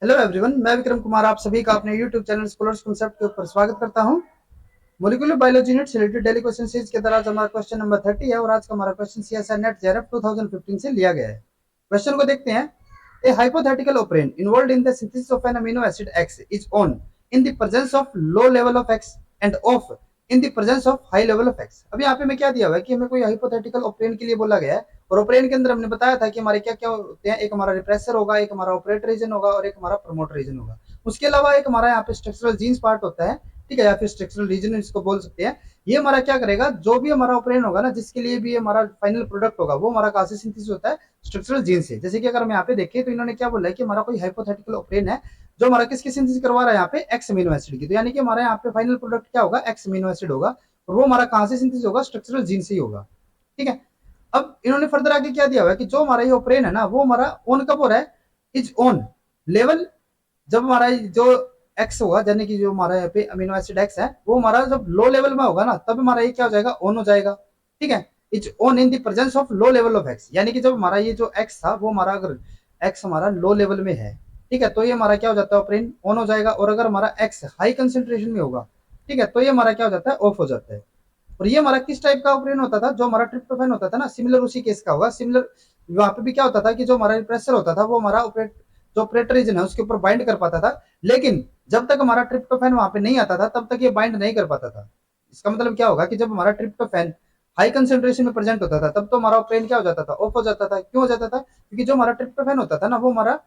Hello everyone, मैं विक्रम कुमार आप सभी का अपने यूट्यूब चैनल स्कॉलर्स कॉन्सेप्ट के ऊपर स्वागत करता हूं। मोलिकुलर बायोलॉजी यूनिट से रिलेटेड डेली क्वेश्चन सीरीज के तहत हमारा क्वेश्चन नंबर 30 है और आज का हमारा क्वेश्चन सीएसआई नेट जेआरएफ 2015 से लिया गया है। क्वेश्चन को देखते हैं। A hypothetical operand involved in the synthesis of an amino acid X is on in the presence of low level of X and off in the presence of high level of X. अभी यहाँ पे मैं क्या दिया हुआ है कि हमें कोई हाइपोथेटिकल ऑपरेंड के लिए बोला गया है और ऑपरेंड के अंदर हमने बताया था कि हमारे क्या क्या होते हैं। एक हमारा रिप्रेसर होगा, एक हमारा ऑपरेटर रीजन होगा और एक हमारा प्रमोटर रीजन होगा। उसके अलावा एक हमारा यहाँ पे स्ट्रक्चरल जीन्स पार्ट होता है, ठीक है, या फिर स्ट्रक्चरल रीजन इसको बोल सकते हैं। ये हमारा क्या करेगा, जो भी हमारा ऑपरेंड होगा ना, जिसके लिए भी हमारा फाइनल प्रोडक्ट होगा, वो हमारा कहाँ से सिंथेसिस होता है, स्ट्रक्चरल जीन से। जैसे कि अगर हम यहाँ पे देखें तो इन्होंने क्या बोला है कि हमारा कोई हाइपोथेटिकल ऑपरेंड है जो हमारा किसकी सिंथेसिस करवा रहा है, यहाँ पे एक्स अमीनो एसिड की। तो यानी कि हमारा यहाँ पे फाइनल प्रोडक्ट क्या होगा, एक्स अमीनो एसिड होगा और वो हमारा कहाँ से सिंथेसिस होगा, स्ट्रक्चरल जीन से ही होगा। ठीक है। अब इन्होंने फर्दर आगे क्या दिया हुआ है कि जो हमारा ये ऑपरेंड है ना, वो हमारा ऑन कब हो रहा है, इज ऑन लेवल, जब हमारा जो एक्स होगा, यानी कि जो हमारा यहाँ पे अमीनो एसिड एक्स है, वो हमारा जब लो लेवल में होगा ना, तब हमारा ये क्या हो जाएगा, ऑन हो जाएगा। ठीक है। It's on in the presence of low level of x, यानी कि जब हमारा ये जो एक्स था, वो हमारा अगर एक्स हमारा लो लेवल में है, ठीक है, तो ये हमारा क्या हो जाता है, ऑपरेंड ऑन हो जाएगा। और अगर हमारा एक्स हाई कंसेंट्रेशन में होगा, ठीक है, तो ये हमारा क्या हो जाता है, ऑफ हो जाता है। और ये हमारा किस टाइप का ऑपरेंड होता था, जो हमारा ट्रिप्टोफैन होता था ना, सिमिलर उसी केस का होगा। सिमिलर वहां पे भी क्या होता था कि जो हमारा प्रेशर होता था, वो हमारा जो ऑपरेटर रीजन है उसके ऊपर बाइंड कर पाता था। लेकिन जब तक हमारा ट्रिप्टोफैन वहां पे नहीं आता था, तब तक ये बाइंड नहीं कर पाता था। इसका मतलब क्या होगा कि जब हमारा ट्रिप्टोफैन हाई कंसेंट्रेशन में प्रेजेंट होता था, तब तो हमारा ऑपरेंड क्या हो जाता था, ऑफ हो जाता था। क्यों हो जाता था, क्योंकि जो हमारा ट्रिप्टोफैन होता था ना, वो हमारा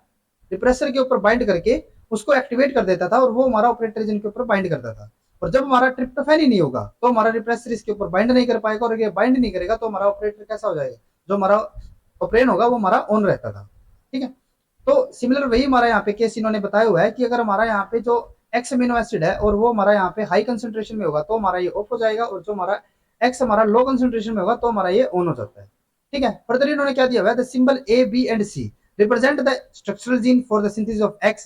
रिप्रेसर के ऊपर बाइंड करके उसको एक्टिवेट कर देता था और वो हमारा ऑपरेटर रीजन के ऊपर बाइंड करता था। और जब हमारा ट्रिप्टोफैन ही नहीं होगा, तो हमारा रिप्रेसर इसके ऊपर बाइंड नहीं कर पाएगा, और ये बाइंड नहीं करेगा तो हमारा ऑपरेटर कैसा हो जाएगा, जो हमारा ऑपरेन होगा वो हमारा ऑन रहता था। ठीक है। तो सिमिलर वही हमारा यहाँ पे केस इन्होंने बताया हुआ है कि अगर हमारा यहाँ पे जो एक्स अमीनो एसिड है और वो हमारा यहाँ पे हाई कंसेंट्रेशन में होगा, तो हमारा ये ऑफ हो जाएगा, और जो हमारा एक्स हमारा लो कंसेंट्रेशन में होगा, तो हमारा ये ऑन हो जाता है। ठीक है। फर्दर इन्होंने क्या दिया हुआ है, the symbol A B and C represent the structural gene for the synthesis of X,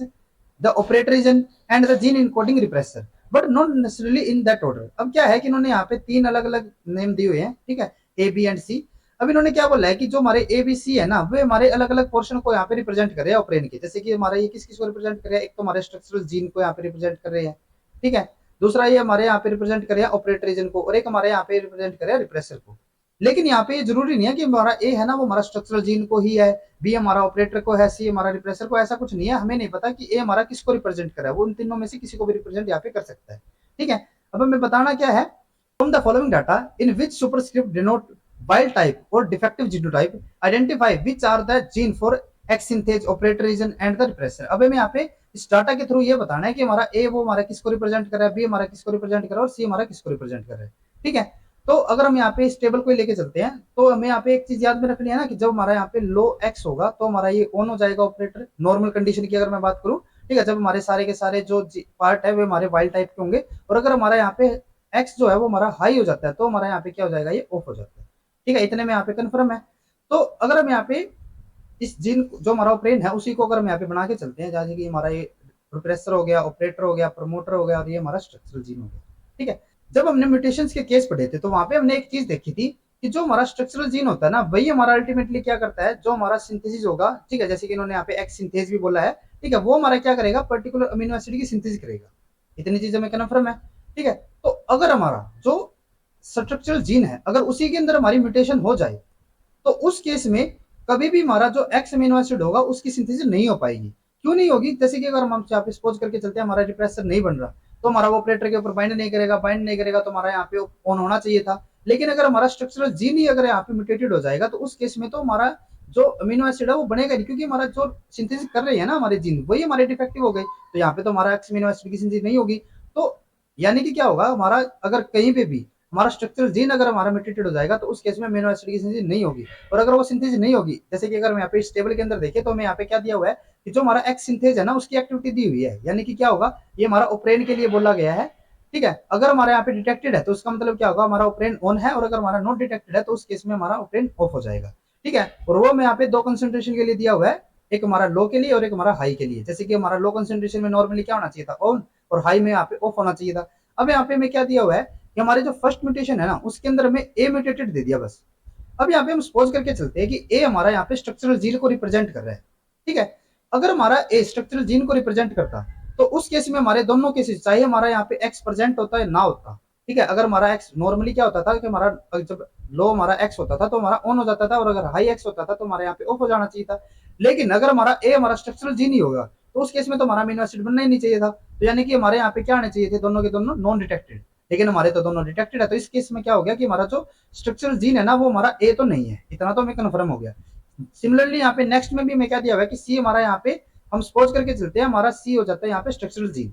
the operator region and the gene encoding repressor, but not necessarily in that order। अब क्या है कि इन्होंने यहाँ पे तीन अलग अलग नेम दिए हुए हैं, ठीक है, ए बी एंड सी। अब इन्होंने क्या बोला है कि जो हमारे ए बी सी है ना, वे हमारे अलग अलग पोर्शन को यहाँ पे रिप्रेजेंट कर रहे हैं ऑपरेंड के। जैसे कि हमारा ये किस किस को रिप्रेजेंट कर रहे हैं, एक तो हमारे स्ट्रक्चरल जीन को यहाँ पे रिप्रेजेंट कर रहे हैं, ठीक है, दूसरा ये हमारे यहाँ पे रिप्रेजेंट कर रहे हैं ऑपरेटर रीजन को, और एक हमारे यहाँ पे रिप्रेजेंट कर रहे हैं रिप्रेसर को। लेकिन यहाँ पे ये जरूरी नहीं है कि हमारा ए है ना वो हमारा स्ट्रक्चरल जीन को ही है, बी हमारा ऑपरेटर को है, सी हमारा रिप्रेसर को। ऐसा कुछ नहीं है, हमें नहीं पता कि ए हमारा किसको रिप्रेजेंट कर रहा है, वो उन तीनों में से किसी को भी रिप्रेजेंट यहाँ पे कर सकता है। ठीक है। अब हमें बताना क्या है, from the following data in which superscript denote wild type और defective genotype identify which are the gene for एक्सिंथेज operator region and the repressor. अब हमें यहाँ पे इस डाटा के थ्रू ये बताना है कि हमारा ए वो हमारा किसको रिप्रेजेंट कर रहा है, बी हमारा किसको रिप्रेजेंट कर रहा है और सी हमारा किसको रिप्रेजेंट कर रहा है। ठीक है। तो अगर हम यहाँ पे इस टेबल को लेके चलते हैं, तो हमें यहाँ पे एक चीज याद में रखनी है ना कि जब हमारा यहाँ पे लो एक्स होगा, तो हमारा ये ऑन हो जाएगा ऑपरेटर, नॉर्मल कंडीशन की अगर मैं बात करूँ। ठीक है। जब हमारे सारे के सारे जो पार्ट है वे हमारे वाइल्ड टाइप के होंगे, और अगर हमारा यहाँ पे एक्स जो है वो हमारा हाई हो जाता है, तो हमारा यहाँ पे क्या हो जाएगा, ये ऑफ हो जाता है। ठीक है। इतने में यहाँ पे कन्फर्म है। तो अगर हम यहाँ पे इस जीन जो हमारा ऑपरेन है उसी को अगर हम यहाँ पे बना के चलते हैं, जैसे कि हमारा ये प्रोप्रेसर हो गया, ऑपरेटर हो गया, प्रमोटर हो गया, और ये हमारा स्ट्रक्चरल जीन हो गया। ठीक है। जब हमने म्यूटेशंस के केस पढ़े थे, तो वहां पे हमने एक चीज देखी थी कि जो हमारा स्ट्रक्चरल जीन होता है ना, वही हमारा अल्टीमेटली क्या करता है, जो हमारा सिंथेसिस होगा, ठीक है, जैसे कि इन्होंने यहाँ पे एक्स सिंथेस भी बोला है, ठीक है, वो हमारा क्या करेगा, पर्टिकुलर अमीनो एसिड की सिंथेसिस करेगा। इतनी चीजें हमें कन्फर्म है। ठीक है। तो अगर हमारा जो स्ट्रक्चरल जीन है, अगर उसी के अंदर हमारी म्यूटेशन हो जाए, तो उस केस में कभी भी हमारा जो एक्स अमीनो एसिड होगा उसकी सिंथेसिस नहीं हो पाएगी। क्यों नहीं होगी, जैसे कि अगर हम यहाँ पे सपोज करके चलते हैं हमारा रिप्रेसर नहीं बन रहा, तो हमारा वो ऑपरेटर के ऊपर बाइंड नहीं करेगा, बाइंड नहीं करेगा तो हमारा यहाँ पे ऑन होना चाहिए था। लेकिन अगर हमारा स्ट्रक्चरल जीन ही अगर यहाँ पे म्यूटेटेड हो जाएगा, तो उस केस में तो हमारा जो अमीनो एसिड है वो बनेगा नहीं, क्योंकि हमारा जो सिंथेसिस कर रही है ना हमारे जीन, वही हमारे डिफेक्टिव हो गए, तो यहाँ पे तो हमारा एक्स अमीनो एसिड की सिंथेसिस नहीं होगी। तो यानी कि क्या होगा, हमारा अगर कहीं पे भी हमारा स्ट्रक्चरल जीन अगर हमारा म्यूटेटेड हो जाएगा, तो उस केस में अमीनो एसिड की सिंथेसिस नहीं होगी। और अगर वो सिंथेसिस नहीं होगी, जैसे कि अगर हम यहाँ पे इस टेबल के अंदर देखें, तो हमें यहाँ पे क्या दिया हुआ है कि जो हमारा एक्स सिंथेज है ना उसकी एक्टिविटी दी हुई है, यानी कि क्या होगा, ये हमारा ऑपरेन के लिए बोला गया है। ठीक है। अगर हमारे यहाँ पे डिटेक्टेड है, तो उसका मतलब क्या होगा, हमारा ऑपरेन ऑन है, और अगर हमारा नॉट डिटेक्टेड है, तो उस केस में हमारा ऑपरेन ऑफ हो जाएगा। ठीक है। और वो मैं यहाँ पे दो कंसेंट्रेशन के लिए दिया हुआ है, एक हमारा लो के लिए और एक हमारा हाई के लिए। जैसे कि हमारा लो कंसेंट्रेशन में नॉर्मली क्या होना चाहिए था, ऑन, और हाई में यहाँ पे ऑफ होना चाहिए था। अब यहाँ पे मैं क्या दिया हुआ है कि हमारे जो फर्स्ट म्यूटेशन है ना, उसके अंदर में ए म्यूटेटेड दे दिया बस। अब यहाँ पे हम सपोज करके चलते हैं कि ए हमारा यहाँ पे स्ट्रक्चरल जीन को रिप्रेजेंट कर रहा है। ठीक है। अगर हमारा ए स्ट्रक्चरल जीन को रिप्रेजेंट करता तो उस केस में हमारे दोनों केसेस चाहे हमारा यहाँ पे एक्स प्रेजेंट होता है ना होता, ठीक है। अगर हमारा एक्स नॉर्मली क्या होता था कि हमारा जब लो हमारा एक्स होता था तो हमारा ऑन हो जाता था, और अगर हाई एक्स होता था तो हमारे यहाँ पे ऑफ हो जाना चाहिए था। लेकिन अगर हमारा ए हमारा स्ट्रक्चरल जीन ही होगा तो उस केस में तो हमारा अमीनो एसिड बनना ही नहीं चाहिए था। तो यानी कि हमारे यहाँ पे क्या आने चाहिए थे, दोनों के दोनों नॉन डिटेक्टेड, लेकिन हमारे तो दोनों डिटेक्टेड है। तो इस केस में क्या हो गया कि हमारा जो स्ट्रक्चरल जीन है ना वो हमारा ए तो नहीं है, इतना तो हमें कन्फर्म हो गया। सिमिलरली यहाँ पे नेक्स्ट में भी मैं क्या दिया हुआ है कि सी हमारा यहाँ पे हम सपोज करके चलते हैं हमारा सी हो जाता है यहाँ पे स्ट्रक्चरल जीन,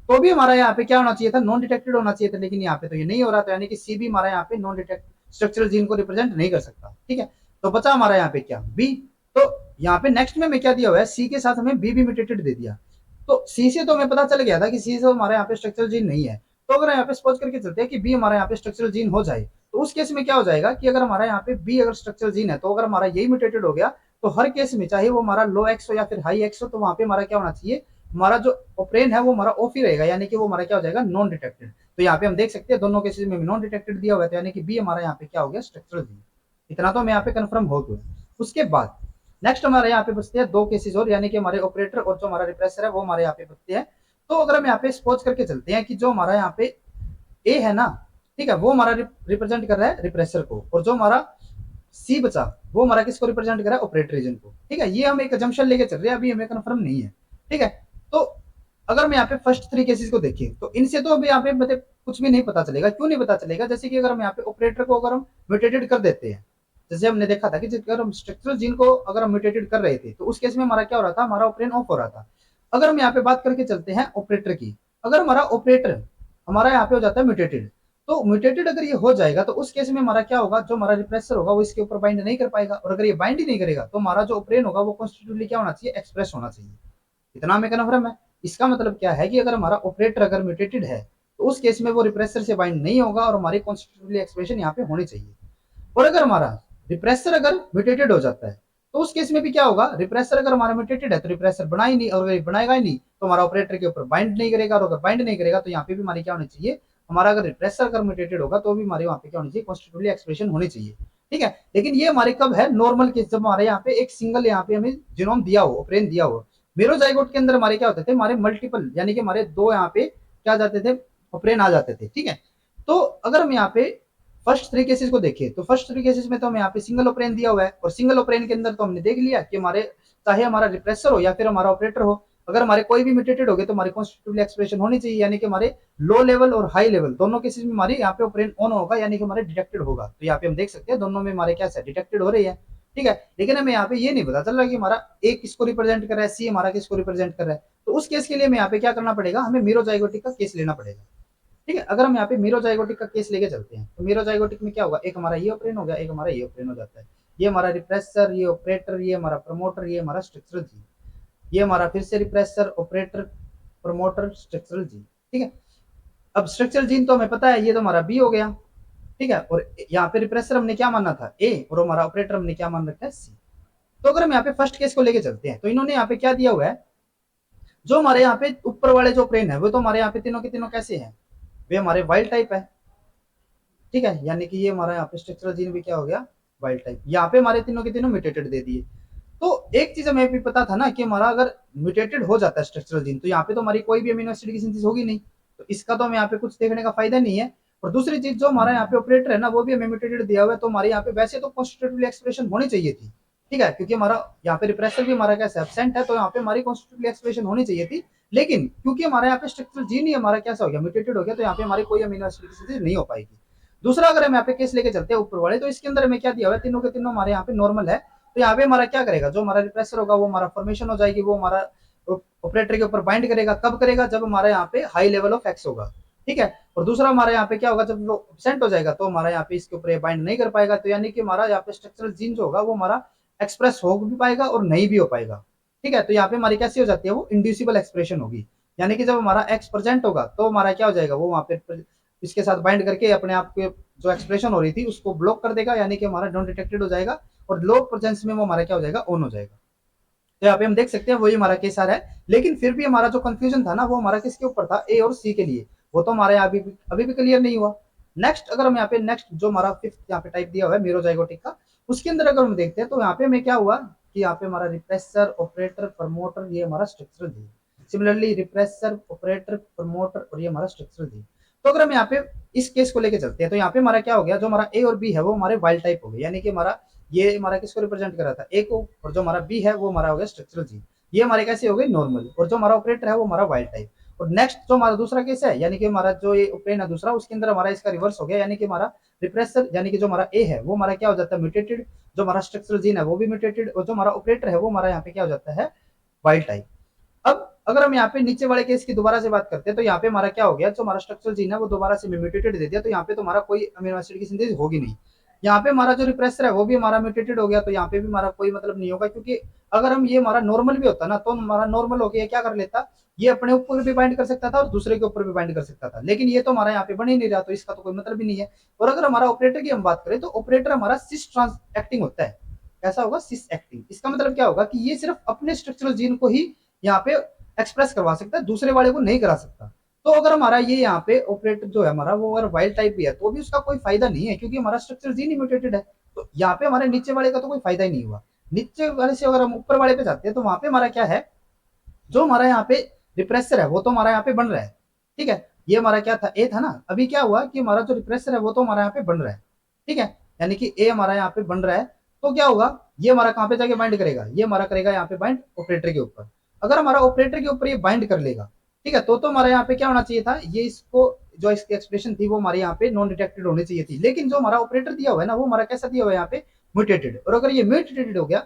तो भी हमारा यहाँ पे क्या होना चाहिए था, नॉन डिटेक्टेड होना चाहिए था, लेकिन यहाँ पे तो ये नहीं हो रहा था, यानी कि सी भी हमारा यहाँ पे नॉन डिटेक्ट स्ट्रक्चरल जीन को रिप्रेजेंट नहीं कर सकता, ठीक है। तो बचा हमारा यहाँ पे क्या, बी। तो यहाँ पे नेक्स्ट में मैं क्या दिया हुआ है, सी के साथ हमें बी भी म्यूटेटेड दे दिया। तो सी से तो हमें पता चल गया था कि सी से हमारे यहाँ पे स्ट्रक्चरल जीन नहीं है। तो अगर यहाँ पे सपोज करके चलते हैं कि बी हमारे यहाँ पे स्ट्रक्चरल जीन हो जाए, तो उस केस में क्या हो जाएगा कि अगर हमारा यहाँ पे बी अगर स्ट्रक्चरल जीन है, तो अगर हमारा यही म्यूटेटेड हो गया तो हर केस में चाहे वो हमारा लो एक्स हो या फिर हाई एक्स हो, तो वहां पे हमारा क्या होना चाहिए, हमारा जो ऑपरेन है वो हमारा ऑफ ही रहेगा, यानी कि वो हमारा क्या हो जाएगा, नॉन डिटेक्टेड। तो यहाँ पे हम देख सकते हैं दोनों केसेस में नॉन डिटेक्टेड दिया हुआ है, यानी कि बी हमारा यहाँ पे क्या हो गया, स्ट्रक्चरल जीन। इतना तो हमें यहाँ पे कंफर्म हो गया। उसके बाद नेक्स्ट हमारे यहाँ पे बचते हैं दो केसेस और, यानी कि हमारे ऑपरेटर और जो हमारा रिप्रेसर है वो हमारे यहाँ पे बचते हैं। तो अगर हम यहाँ पे सपोज करके चलते हैं कि जो हमारा यहाँ पे ए है ना, ठीक है, वो हमारा रिप्रेजेंट कर रहा है रिप्रेसर को, और जो हमारा सी बचा वो हमारा किसको रिप्रेजेंट कर रहा है, ऑपरेटर रीजन को, ठीक है। ये हम एक अजम्पशन लेके चल रहे हैं, अभी हमें कंफर्म नहीं है, ठीक है। तो अगर मैं यहाँ पे फर्स्ट थ्री केसेस को देखें तो इनसे तो अभी यहाँ पे मतलब कुछ भी नहीं पता चलेगा। क्यों नहीं पता चलेगा, जैसे कि अगर हम यहाँ पे ऑपरेटर को अगर हम म्यूटेटेड कर देते हैं, जैसे हमने देखा था कि अगर हम स्ट्रक्चरल जीन को अगर हम म्यूटेटेड कर रहे थे तो उस केस में हमारा क्या हो रहा था, हमारा ऑपरेन ऑफ हो रहा था। अगर हम यहाँ पे बात करके चलते हैं ऑपरेटर की, अगर हमारा ऑपरेटर हमारा यहाँ पे हो जाता है म्यूटेटेड, तो म्यूटेटेड अगर ये हो जाएगा तो उस केस में हमारा क्या होगा, जो हमारा रिप्रेसर होगा वो इसके ऊपर बाइंड नहीं कर पाएगा, और अगर ये बाइंड ही नहीं करेगा तो हमारा जो ऑपरेन होगा वो कॉन्स्टिट्यूटिवली क्या होना चाहिए, एक्सप्रेस होना चाहिए। इतना हमें कन्फर्म है। इसका मतलब क्या है कि अगर हमारा ऑपरेटर अगर म्यूटेटेड है तो उस केस में वो रिप्रेसर से बाइंड नहीं होगा और हमारी कॉन्स्टिट्यूटिवली एक्सप्रेशन यहाँ पे होनी चाहिए। और अगर हमारा रिप्रेसर अगर म्यूटेटेड हो जाता है तो उस केस में भी क्या होगा, रिप्रेसर अगर हमारा म्यूटेटेड है तो रिप्रेसर बना ही नहीं, और अगर बनाएगा ही नहीं तो हमारा ऑपरेटर के ऊपर बाइंड नहीं करेगा, और अगर बाइंड नहीं करेगा तो यहाँ पे भी हमारी क्या होनी चाहिए, हमारा अगर रिप्रेसर अगर म्यूटेटेड होगा तो भी हमारे वहाँ पे क्या होनी चाहिए, कॉन्स्टिट्यूटिवली एक्सप्रेशन होनी चाहिए, ठीक है। लेकिन ये हमारे कब है, नॉर्मल केस, जब हमारे यहाँ पे एक सिंगल यहाँ पे हमें जीनोम दिया हो, ऑपरेन दिया हो। मेरोजाइगोट के अंदर हमारे क्या होते थे, हमारे मल्टीपल, यानी कि हमारे दो यहाँ पे क्या जाते थे, ऑपरेन आ जाते थे, ठीक है। तो अगर हम यहाँ पे फर्स्ट थ्री केसेस को देखें तो फर्स्ट थ्री केसेस में तो हमें यहाँ पे सिंगल ऑपरेन दिया हुआ है, और सिंगल ऑपरेन के अंदर तो हमने देख लिया कि हमारे चाहे हमारा रिप्रेसर हो या फिर हमारा ऑपरेटर हो, अगर हमारे कोई भी म्यूटेटेड हो गए तो हमारी कॉन्स्टिट्यूटिवली एक्सप्रेशन होनी चाहिए, यानी कि हमारे लो लेवल और हाई लेवल दोनों केसेस में हमारे यहाँ पे ऑपरेन ऑन होगा, यानी कि हमारे डिटेक्टेड होगा। तो यहाँ पे हम देख सकते हैं दोनों में हमारे क्या डिटेक्टेड हो रही है, ठीक है। लेकिन हमें यहाँ पे ये नहीं पता चल रहा कि हमारा ए किसको रिप्रेजेंट कर रहा है, सी हमारा किसको रिप्रेजेंट कर रहा है। तो उस केस के लिए हमें यहाँ पे क्या करना पड़ेगा, हमें मीरोजाइगोटिक का केस लेना पड़ेगा, ठीक है। अगर हम यहाँ पे मीरोजाइगोटिक का केस लेके चलते हैं तो मीरोजाइगोटिक में क्या होगा, एक हमारा ये ऑपरेन हो गया, एक हमारा ये ऑपरेन हो जाता है, ये हमारा रिप्रेसर, ये ऑपरेटर, ये हमारा प्रमोटर, ये हमारा स्ट्रक्चरल जीन, ये हमारा फिर से repressor, operator, promoter, structural gene, ठीक है। अब स्ट्रक्चरल जीन तो हमें पता है, ये तो हमारा बी हो गया, ठीक है। और यहाँ पे रिप्रेसर हमने क्या माना था, ए, और हमारा ऑपरेटर हमने क्या मान रखा है, सी। तो अगर हम यहाँ पे फर्स्ट केस को लेके चलते हैं तो इन्होंने यहाँ पे क्या दिया हुआ है, जो हमारे यहाँ पे ऊपर वाले जो प्लेन है वो तो हमारे यहाँ पे तीनों के तीनों कैसे हैं, वे हमारे वाइल्ड टाइप है, ठीक है। यानी कि ये हमारा यहाँ पे स्ट्रक्चरल जीन भी क्या हो गया, वाइल्ड टाइप। यहाँ पे हमारे तीनों के तीनों म्यूटेटेड दे दिए। तो एक चीज हमें भी पता था ना कि हमारा अगर म्यूटेटेड हो जाता है स्ट्रक्चरल जीन तो यहाँ पे तो हमारी कोई भी अमीनो एसिड की सिंथेसिस होगी नहीं, तो इसका तो हमें यहाँ पे कुछ देखने का फायदा नहीं है। और दूसरी चीज जो हमारा यहाँ पे ऑपरेटर है ना वो भी हमें म्यूटेटेड दिया हुआ है, तो हमारे यहाँ पे वैसे तो कॉन्स्टिट्यूटिवली एक्सप्रेशन होनी चाहिए थी, ठीक है, क्योंकि हमारा यहाँ पे रिप्रेसर भी हमारा कैसे एब्सेंट है, तो यहाँ पे हमारी कॉन्स्टिट्यूटिवली एक्सप्रेशन होनी चाहिए थी। लेकिन क्योंकि हमारे यहाँ पे स्ट्रक्चरल जीन ही हमारा कैसा हो गया, म्यूटेटेड हो गया, तो यहाँ पे हमारी कोई अमीनो एसिड की सिंथेसिस नहीं हो पाएगी। दूसरा अगर हम यहाँ पे केस लेके चलते हैं ऊपर वाले, तो इसके अंदर हमें क्या दिया हुआ है, तीनों के तीनों हमारे यहाँ पे नॉर्मल है। तो यहाँ पे हमारा क्या करेगा, जो हमारा रिप्रेसर होगा वो हमारा फॉर्मेशन हो जाएगी, वो हमारा ऑपरेटर के ऊपर बाइंड करेगा। कब करेगा, जब हमारा यहाँ पे हाई लेवल ऑफ एक्स होगा, ठीक है। और दूसरा हमारे यहाँ पे क्या होगा, जब वो एब्सेंट हो जाएगा तो हमारा यहाँ पे इसके ऊपर बाइंड नहीं कर पाएगा। तो यानी कि हमारा यहाँ पे स्ट्रक्चरल जीन जो होगा वो हमारा एक्सप्रेस हो भी पाएगा और नहीं भी हो पाएगा, ठीक है। तो यहाँ पे हमारी कैसी हो जाती है, वो इंड्यूसिबल एक्सप्रेशन होगी, यानी कि जब हमारा एक्स प्रेजेंट होगा तो हमारा क्या हो जाएगा, वो वहाँ पे इसके साथ बाइंड करके अपने आप के जो एक्सप्रेशन हो रही थी उसको ब्लॉक कर देगा, यानी कि हमारा नॉन डिटेक्टेड हो जाएगा, और लो प्रेजेंस में वो हमारा क्या हो जाएगा, ऑन हो जाएगा। तो यहाँ पे हम देख सकते हैं वही हमारा केस आ रहा है। लेकिन फिर भी हमारा जो कंफ्यूजन था ना वो हमारा किसके ऊपर था, ए और सी के लिए, वो तो हमारे यहाँ अभी भी क्लियर नहीं हुआ। नेक्स्ट अगर हम यहाँ पे नेक्स्ट जो हमारा फिफ्थ यहाँ पे टाइप दिया हुआ है मीरोजाइगोटिक का, उसके अंदर अगर हम देखते हैं तो यहाँ पे हमें क्या हुआ कि यहाँ पे हमारा रिप्रेसर, ऑपरेटर, प्रमोटर, ये हमारा स्ट्रक्चरल जी। सिमिलरली रिप्रेसर, ऑपरेटर, प्रमोटर और ये हमारा स्ट्रक्चरल जी। तो अगर हम यहाँ पे इस केस को लेके चलते हैं तो यहाँ पे हमारा क्या हो गया, जो हमारा ए और बी है वो हमारे वाइल्ड टाइप हो गए, यानी कि हमारा ये हमारा किसको रिप्रेजेंट कर रहा था, ए को, और जो हमारा बी है वो हमारा हो गया स्ट्रक्चरल जी। ये हमारे कैसे हो गए, नॉर्मल, और जो हमारा ऑपरेटर है वो हमारा वाइल्ड टाइप। और नेक्स्ट जो हमारा दूसरा केस है, यानी कि हमारा जो ये ओपरेन है दूसरा, उसके अंदर हमारा इसका रिवर्स हो गया, यानी कि हमारा रिप्रेसर, यानी कि जो हमारा ए है वो हमारा क्या हो जाता है, म्यूटेटेड, जो हमारा स्ट्रक्चरल जीन है वो भी म्यूटेटेड, और जो हमारा ऑपरेटर है वो हमारा यहाँ पे क्या हो जाता है, वाइल्ड टाइप। अब अगर हम यहाँ पे नीचे वाले केस की दोबारा से बात करते हैं तो यहाँ पे हमारा क्या हो गया, जो हमारा स्ट्रक्चरल जीन है वो दोबारा से म्यूटेटेड दे दिया, तो यहाँ पे तो हमारा कोई अमीनो एसिड की सिंथेसिस होगी नहीं। यहाँ पे हमारा जो रिप्रेसर है वो भी हमारा म्यूटेटेड हो गया, तो यहाँ पे भी हमारा कोई मतलब नहीं होगा, क्योंकि अगर हम ये हमारा नॉर्मल भी होता ना तो हमारा नॉर्मल हो गया क्या कर लेता, ये अपने ऊपर भी बाइंड कर सकता था और दूसरे के ऊपर भी बाइंड कर सकता था, लेकिन ये तो हमारा यहाँ पे बन ही नहीं रहा, तो इसका तो कोई मतलब ही नहीं है। और अगर हमारा ऑपरेटर की हम बात करें तो ऑपरेटर हमारा सिस ट्रांस एक्टिंग होता है। कैसा होगा, सिस एक्टिंग। इसका मतलब क्या होगा कि ये सिर्फ अपने स्ट्रक्चरल जीन को ही यहाँ पे एक्सप्रेस करवा सकता है, दूसरे वाले को नहीं करा सकता। तो अगर हमारा ये यहाँ पे ऑपरेटर जो है हमारा वो अगर वाइल्ड टाइप भी है तो भी उसका कोई फायदा नहीं है, क्योंकि हमारा स्ट्रक्चर जीन ही म्यूटेटेड है। तो यहाँ पे हमारे नीचे वाले का तो कोई फायदा ही नहीं हुआ। नीचे वाले से अगर हम ऊपर वाले पे जाते हैं तो वहां पे हमारा क्या है, जो हमारा यहाँ पे रिप्रेसर है वो तो हमारा यहाँ पे बन रहा है, ठीक है। ये हमारा क्या था, ए था ना, अभी क्या हुआ कि हमारा जो रिप्रेसर है वो तो हमारा यहाँ पे बन रहा है, ठीक है, यानी कि ए हमारा यहाँ पे बन रहा है। तो क्या होगा, ये हमारा कहाँ पे जाके बाइंड करेगा, ये हमारा करेगा यहाँ पे बाइंड ऑपरेटर के ऊपर। अगर हमारा ऑपरेटर के ऊपर ये बाइंड कर लेगा, ठीक है, तो हमारा यहाँ पे क्या होना चाहिए था, ये इसको जो इसकी एक्सप्रेशन थी वो हमारे यहाँ पे नॉन डिटेक्टेड होनी चाहिए थी, लेकिन जो हमारा ऑपरेटर दिया हुआ है ना वो हमारा कैसा दिया हुआ है यहाँ पे, म्यूटेटेड। और अगर ये म्यूटेटेड हो गया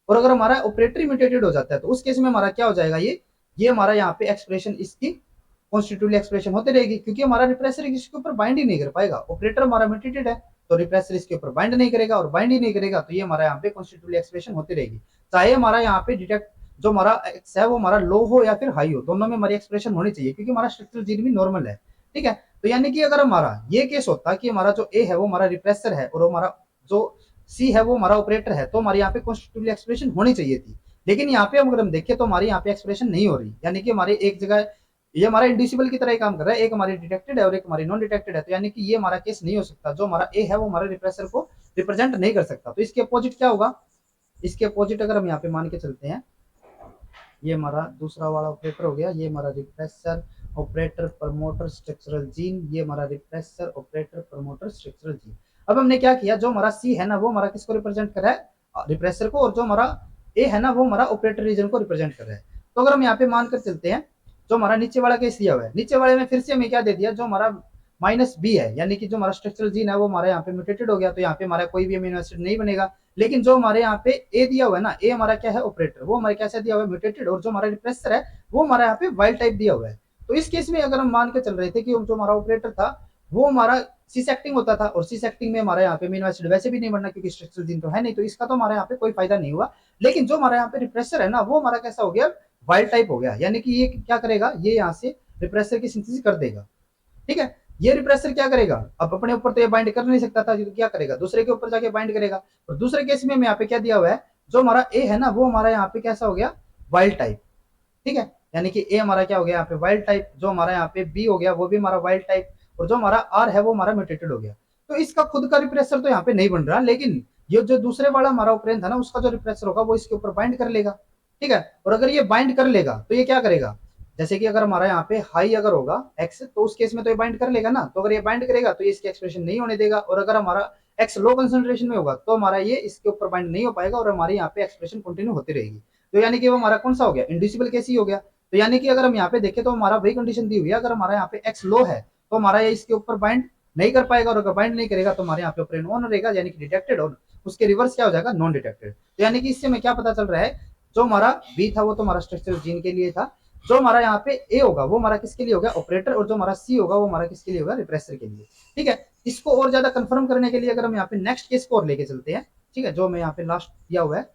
और अगर हमारा ऑपरेटर म्यूटेटेड हो जाता है तो उस केस में हमारा क्या हो जाएगा, ये हमारा यहाँ पे एक्सप्रेशन इसकी कॉन्स्टिट्यूटिव एक्सप्रेशन होती रहेगी, क्योंकि हमारा रिप्रेसर इसके ऊपर बाइंड ही नहीं कर पाएगा। ऑपरेटर हमारा म्यूटेटेड है तो रिप्रेसर इसके ऊपर बाइंड नहीं करेगा, और बाइंड ही नहीं करेगा तो ये हमारा यहाँ पे कॉन्स्टिट्यूटिव एक्सप्रेशन होती रहेगी, चाहे हमारा यहाँ पे डिटेक्ट जो हमारा एक्स है वो हमारा लो हो या फिर हाई हो, दोनों में हमारी एक्सप्रेशन होनी चाहिए, क्योंकि हमारा स्ट्रक्चरल जीन भी नॉर्मल है, ठीक है। तो यानी कि अगर हमारा ये केस होता कि हमारा जो ए है वो हमारा रिप्रेसर है और हमारा जो सी है वो हमारा ऑपरेटर है, तो हमारे यहाँ पे कॉन्स्टिट्यूटिव एक्सप्रेशन होनी चाहिए थी। लेकिन यहाँ पे अगर हम देखें तो हमारी यहाँ पे एक्सप्रेशन नहीं हो रही, यानी कि हमारे एक जगह ये हमारा इंडिसिबल की तरह ही काम कर रहा है, एक हमारी डिटेक्टेड है और एक हमारी नॉन डिटेक्टेड है, तो यानी कि ये हमारा केस नहीं हो सकता, जो हमारा ए है वो हमारे रिप्रेसर को रिप्रेजेंट नहीं कर सकता। तो इसके अपोजिट क्या होगा, इसके अपोजिट अगर हम यहाँ पे मान के चलते हैं, ये हमारा दूसरा वाला ऑपरेटर हो गया, ये हमारा repressor, operator, promoter, structural gene, ये हमारा repressor, operator, promoter, structural gene. अब हमने क्या किया, जो हमारा सी है ना वो हमारा किसको रिप्रेजेंट कर रहा है, रिप्रेसर को, और जो हमारा ए है ना वो हमारा ऑपरेटर रीजन को रिप्रेजेंट कर रहा है। तो अगर हम यहाँ पे मानकर चलते हैं, जो हमारा नीचे वाला केस दिया हुआ है, नीचे वाले में फिर से हमें क्या दे दिया, जो हमारा माइनस बी है, यानी कि जो हमारा स्ट्रक्चरल जीन है वो हमारे यहाँ पे म्यूटेटेड हो गया, तो यहाँ पे हमारा कोई भी अमीनो एसिड नहीं बनेगा। लेकिन जो हमारे यहाँ पे ए दिया हुआ है ना, ए हमारा क्या है, ऑपरेटर, वो हमारे कैसे दिया हुआ है, म्यूटेटेड, और जो हमारा रिप्रेसर है वो हमारा यहाँ पे वाइल्ड टाइप दिया हुआ है। तो इस केस में अगर हम मान के चल रहे थे कि जो हमारा ऑपरेटर था वो हमारा सिस एक्टिंग होता था, और सिस एक्टिंग में हमारे यहाँ पे अमीनो एसिड वैसे भी नहीं बनना, क्योंकि स्ट्रक्चरल जीन तो है नहीं, तो इसका तो हमारे यहाँ पे कोई फायदा नहीं हुआ। लेकिन जो हमारे यहाँ पे रिप्रेसर है ना वो हमारा कैसा हो गया, वाइल्ड टाइप हो गया, यानी कि ये क्या करेगा, ये यहाँ से रिप्रेसर की सिंथेसिस कर देगा, ठीक है। ये रिप्रेसर क्या करेगा, अब अपने ऊपर तो ये बाइंड कर नहीं सकता था, तो क्या करेगा, दूसरे के ऊपर जाके बाइंड करेगा। और दूसरे केस में यहाँ पे क्या दिया हुआ है, जो हमारा ए है ना वो हमारा यहाँ पे कैसा हो गया, वाइल्ड टाइप, ठीक है, यानी कि ए हमारा क्या हो गया यहाँ पे वाइल्ड टाइप, जो हमारा यहाँ पे बी हो गया वो भी हमारा वाइल्ड टाइप, और जो हमारा आर है वो हमारा म्यूटेटेड हो गया। तो इसका खुद का रिप्रेसर तो यहाँ पे नहीं बन रहा, लेकिन ये जो दूसरे वाला हमारा ऑपरेंड था ना उसका जो रिप्रेसर होगा वो इसके ऊपर बाइंड कर लेगा, ठीक है। और अगर ये बाइंड कर लेगा तो ये क्या करेगा, जैसे कि अगर हमारा यहाँ पे हाई अगर होगा एक्स, तो उस केस में तो ये बाइंड कर लेगा ना, तो अगर ये बाइंड करेगा तो ये इसकी एक्सप्रेशन नहीं होने देगा, और अगर हमारा एक्स लो कंसंट्रेशन में होगा तो हमारा ये इसके ऊपर बाइंड नहीं हो पाएगा, और हमारी यहाँ पे एक्सप्रेशन कंटिन्यू होती रहेगी। तो यानी कि वो हमारा कौन सा हो गया, इंडिसिबल केस ही हो गया। तो यानी कि अगर हम यहाँ पे देखें तो हमारा वही कंडीशन दी हुई है, अगर हमारा यहाँ पे एक्स लो है तो हमारा ये इसके ऊपर बाइंड नहीं कर पाएगा, और अगर बाइंड नहीं करेगा तो हमारे यहाँ पे ऑपरेंड ऑन रहेगा, यानी कि डिटेक्टेड, और उसके रिवर्स क्या हो जाएगा, नॉन डिटेक्टेड। तो यानी कि इससे हमें क्या पता चल रहा है, जो हमारा बी था वो तो हमारा स्ट्रक्चरल जीन के लिए था, जो हमारा यहाँ पे ए होगा वो हमारा किसके लिए होगा, ऑपरेटर, और जो हमारा सी होगा वो हमारा किसके लिए होगा, रिप्रेसर के लिए, ठीक है। इसको और ज्यादा कंफर्म करने के लिए अगर हम यहाँ पे नेक्स्ट केस को और लेके चलते हैं, ठीक है, जो मैं यहाँ पे लास्ट दिया हुआ है,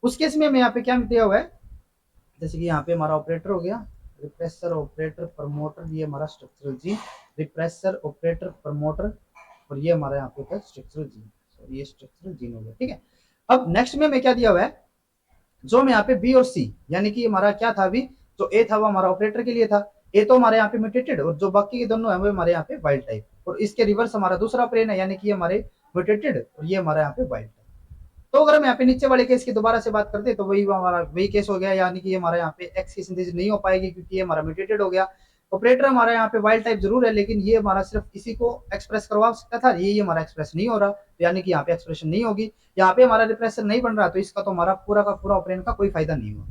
उस केस में हमें यहाँ पे क्या दिया हुआ है, जैसे कि यहाँ पे हमारा ऑपरेटर हो गया, रिप्रेसर, ऑपरेटर, प्रमोटर, ये हमारा structural gene, repressor, operator, promoter, और ये हमारा यहाँ पे होता है स्ट्रक्चरल जीन, ये स्ट्रक्चरल जीन हो गया, ठीक है। अब नेक्स्ट में हमें क्या दिया हुआ है, जो हम यहाँ पे बी और सी, यानी कि हमारा क्या था अभी, जो ए था वो हमारा ऑपरेटर के लिए था, ए तो हमारे यहाँ पे म्यूटेटेड, और जो बाकी के दोनों है वो हमारे यहाँ पे वाइल्ड टाइप, और इसके रिवर्स हमारा दूसरा प्लेन है, यानी कि हमारे म्यूटेटेड और ये हमारे यहाँ पे वाइल्ड टाइप। तो अगर हम यहाँ पे नीचे वाले केस की दोबारा से बात करते हैं तो वही हमारा वही केस हो गया, यानी कि हमारा यहाँ पे एक्स की सिंथेसिस नहीं हो पाएगी क्योंकि ये हमारा म्यूटेटेड हो गया। ऑपरेटर हमारा यहाँ पे वाइल्ड टाइप जरूर है, लेकिन ये हमारा सिर्फ इसी को एक्सप्रेस करवा सकता था, ये हमारा एक्सप्रेस नहीं हो रहा, तो यानी कि यहाँ पे एक्सप्रेशन नहीं होगी, यहाँ पे हमारा रिप्रेसर नहीं बन रहा, तो इसका तो हमारा पूरा का पूरा ऑपरेंड का कोई फायदा नहीं हुआ।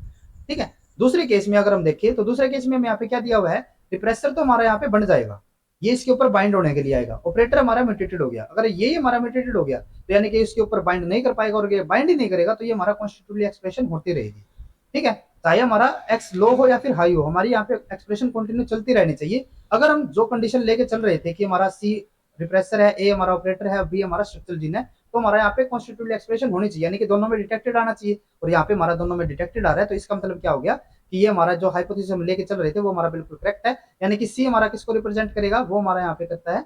ठीक है, दूसरे केस में अगर हम देखें तो दूसरे केस में यहाँ पे क्या दिया हुआ है, रिप्रेसर तो हमारा यहाँ पे बन जाएगा, ये इसके ऊपर बाइंड होने के लिए आएगा, ऑपरेटर हमारा म्यूटेटेड हो गया। अगर ये हमारा म्यूटेटेड हो गया तो यानी कि इसके ऊपर बाइंड नहीं कर पाएगा, और ये बाइंड ही नहीं करेगा तो ये हमारा कॉन्स्टिट्यूटिवली एक्सप्रेशन होती रहेगी। ठीक है, चाहे हमारा एक्स लो हो या फिर हाई हो, हमारी यहाँ पे एक्सप्रेशन कंटिन्यू चलती रहनी चाहिए। अगर हम जो कंडीशन लेके चल रहे थे कि हमारा सी रिप्रेसर है, ए हमारा ऑपरेटर है, बी हमारा स्ट्रक्चरल जीन है, तो हमारा यहाँ पे कॉन्स्टिट्यूटिवली एक्सप्रेशन होनी चाहिए, यानी कि दोनों में डिटेक्टेड आना चाहिए, और यहाँ पे हमारा दोनों में डिटेक्टेड आ रहा है। तो इसका मतलब क्या हो गया कि ये हमारा जो हाइपोथेसिस हम लेके चल रहे थे वो हमारा बिल्कुल करेक्ट है, यानी कि सी हमारा किसको रिप्रेजेंट करेगा, वो हमारा यहाँ पे करता है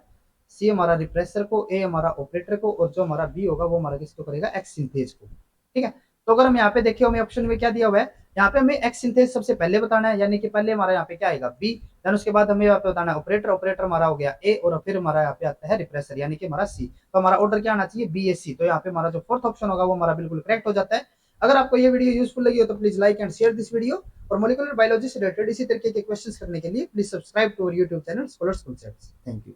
सी हमारा रिप्रेसर को, ए हमारा ऑपरेटर को, और जो हमारा बी होगा वो हमारा किसको करेगा, एक्स सिंथेज को। ठीक है, तो अगर हम यहाँ पे देखें हमें ऑप्शन में क्या दिया हुआ है, यहाँ पे हमें एक्स सिंथेज सबसे पहले बताना है, यानी कि पहले हमारा यहाँ पे क्या आएगा बी, देन उसके बाद हमें यहाँ पे बताना है ऑपरेटर, ऑपरेटर हमारा हो गया ए, और फिर हमारा यहाँ पे आता है रिप्रेसर यानी कि हमारा सी। तो हमारा ऑर्डर क्या आना चाहिए, बी ए सी। तो यहाँ पे हमारा जो फोर्थ ऑप्शन होगा वो हमारा बिल्कुल करेक्ट हो जाता है। अगर आपको ये वीडियो यूजफुल लगी हो तो please like and share this video, और मॉलिक्यूलर बायोलॉजी से रिलेटेड इसी तरीके के क्वेश्चंस करने के लिए please subscribe to our YouTube channel scholars concepts. Thank you.